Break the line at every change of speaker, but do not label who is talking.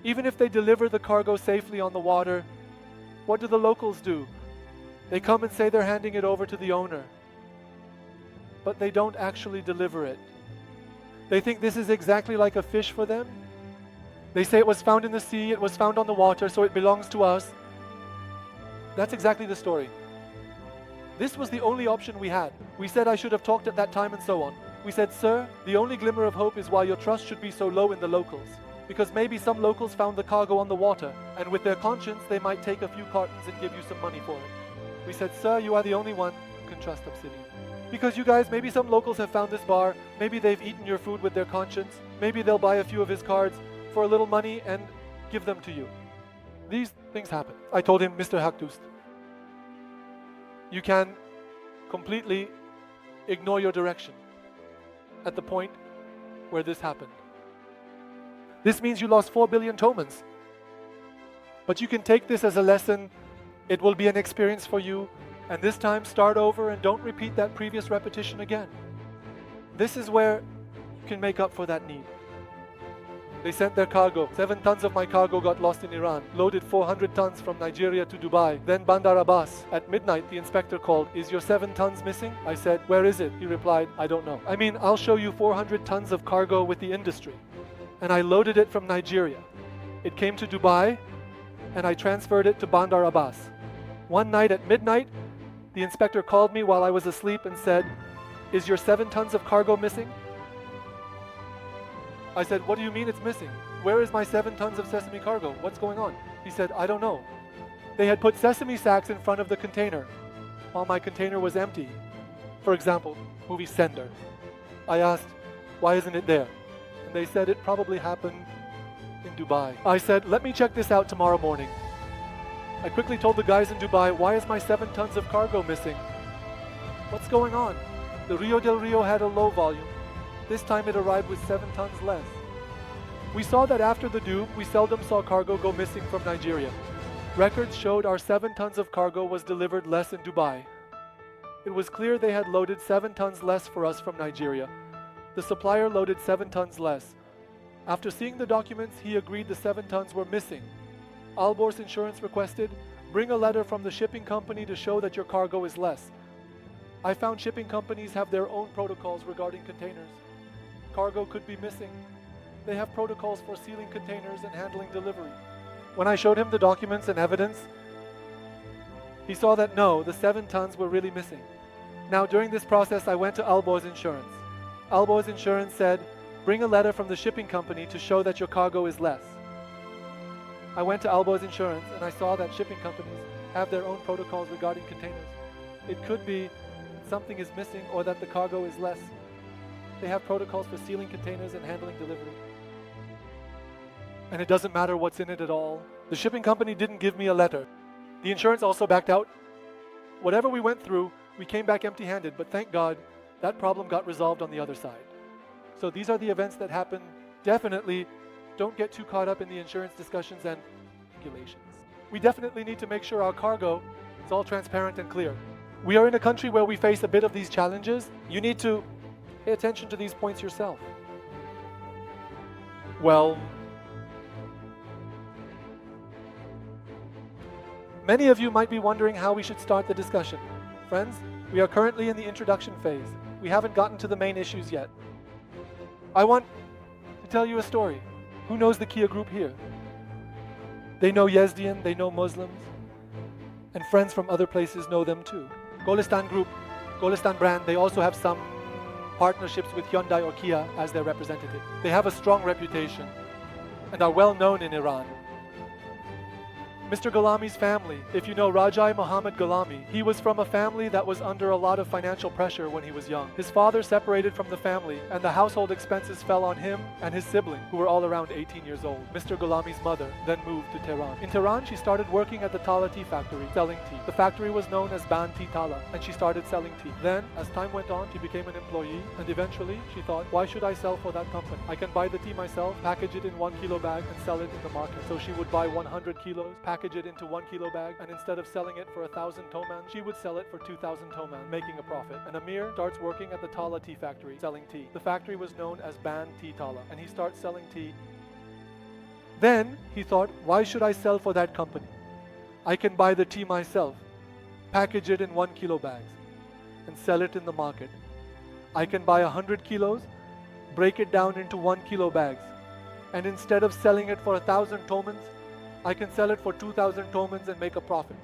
Even if they deliver the cargo safely on the water, what do the locals do? They come and say they're handing it over to the owner, but they don't actually deliver it. They think this is exactly like a fish for them. They say it was found in the sea, it was found on the water, so it belongs to us. That's exactly the story. This was the only option we had. We said I should have talked at that time and so on. We said, sir, the only glimmer of hope is why your trust should be so low in the locals. Because maybe some locals found the cargo on the water, and with their conscience, they might take a few cartons and give you some money for it. We said, sir, you are the only one who can trust Obsidian. Because you guys, maybe some locals have found this bar, maybe they've eaten your food with their conscience, maybe they'll buy a few of his cards for a little money and give them to you. These things happen. I told him, Mr. Haktust, you can completely ignore your direction at the point where this happened. This means you lost 4 billion tomans. But you can take this as a lesson. It will be an experience for you. And this time start over and don't repeat that previous repetition again. This is where you can make up for that need. They sent their cargo. 7 tons of my cargo got lost in Iran. Loaded 400 tons from Nigeria to Dubai. Then Bandar Abbas. At midnight, the inspector called. Is your 7 tons missing? I said, where is it? He replied, I don't know. I mean, I'll show you 400 tons of cargo with the industry. And I loaded it from Nigeria. It came to Dubai, and I transferred it to Bandar Abbas. One night at midnight, the inspector called me while I was asleep and said, is your 7 tons of cargo missing? I said, what do you mean it's missing? Where is my 7 tons of sesame cargo? What's going on? He said, I don't know. They had put sesame sacks in front of the container, while my container was empty. For example, movie Sender. I asked, why isn't it there? And they said it probably happened in Dubai. I said, let me check this out tomorrow morning. I quickly told the guys in Dubai, why is my 7 tons of cargo missing? What's going on? The Rio del Rio had a low volume. This time it arrived with 7 tons less. We saw that after the Dube, we seldom saw cargo go missing from Nigeria. Records showed our 7 tons of cargo was delivered less in Dubai. It was clear they had loaded 7 tons less for us from Nigeria. The supplier loaded 7 tons less. After seeing the documents, he agreed the 7 tons were missing. Albor's insurance requested, bring a letter from the shipping company to show that your cargo is less. I found shipping companies have their own protocols regarding containers. Cargo could be missing. They have protocols for sealing containers and handling delivery. When I showed him the documents and evidence, he saw that no, the 7 tons were really missing. Now, during this process, I went to Albor's insurance. Albor's insurance said, bring a letter from the shipping company to show that your cargo is less. I went to Albor's insurance and I saw that shipping companies have their own protocols regarding containers. It could be that something is missing or that the cargo is less. They have protocols for sealing containers and handling delivery. And it doesn't matter what's in it at all. The shipping company didn't give me a letter. The insurance also backed out. Whatever we went through, we came back empty-handed, but thank God that problem got resolved on the other side. So these are the events that happen. Definitely don't get too caught up in the insurance discussions and regulations. We definitely need to make sure our cargo is all transparent and clear. We are in a country where we face a bit of these challenges. You need to pay attention to these points yourself. Well, many of you might be wondering how we should start the discussion. Friends, we are currently in the introduction phase. We haven't gotten to the main issues yet. I want to tell you a story. Who knows the Kia group here? They know Yazdian, they know Muslims, and friends from other places know them too. Golistan group, Golistan brand, they also have some partnerships with Hyundai or Kia as their representative. They have a strong reputation and are well known in Iran. Mr. Ghalami's family, if you know Rajai Muhammad Ghalami, he was from a family that was under a lot of financial pressure when he was young. His father separated from the family and the household expenses fell on him and his sibling, who were all around 18 years old. Mr. Ghalami's mother then moved to Tehran. In Tehran, she started working at the Tala tea factory, selling tea. The factory was known as Ban Tea Tala, and she started selling tea. Then, as time went on, she became an employee, and eventually, she thought, why should I sell for that company? I can buy the tea myself, package it in 1 kilo bag, and sell it in the market. So she would buy 100 kilos, package it into 1 kilo bag, and instead of selling it for 1,000 toman, she would sell it for 2,000 toman, making a profit. And Amir starts working at the Tala tea factory, selling tea. The factory was known as Ban Tea Tala, and he starts selling tea. Then he thought, why should I sell for that company? I can buy the tea myself, package it in 1 kilo bags, and sell it in the market. I can buy 100 kilos, break it down into 1 kilo bags, and instead of selling it for 1,000 tomans, I can sell it for 2,000 tomans and make a profit.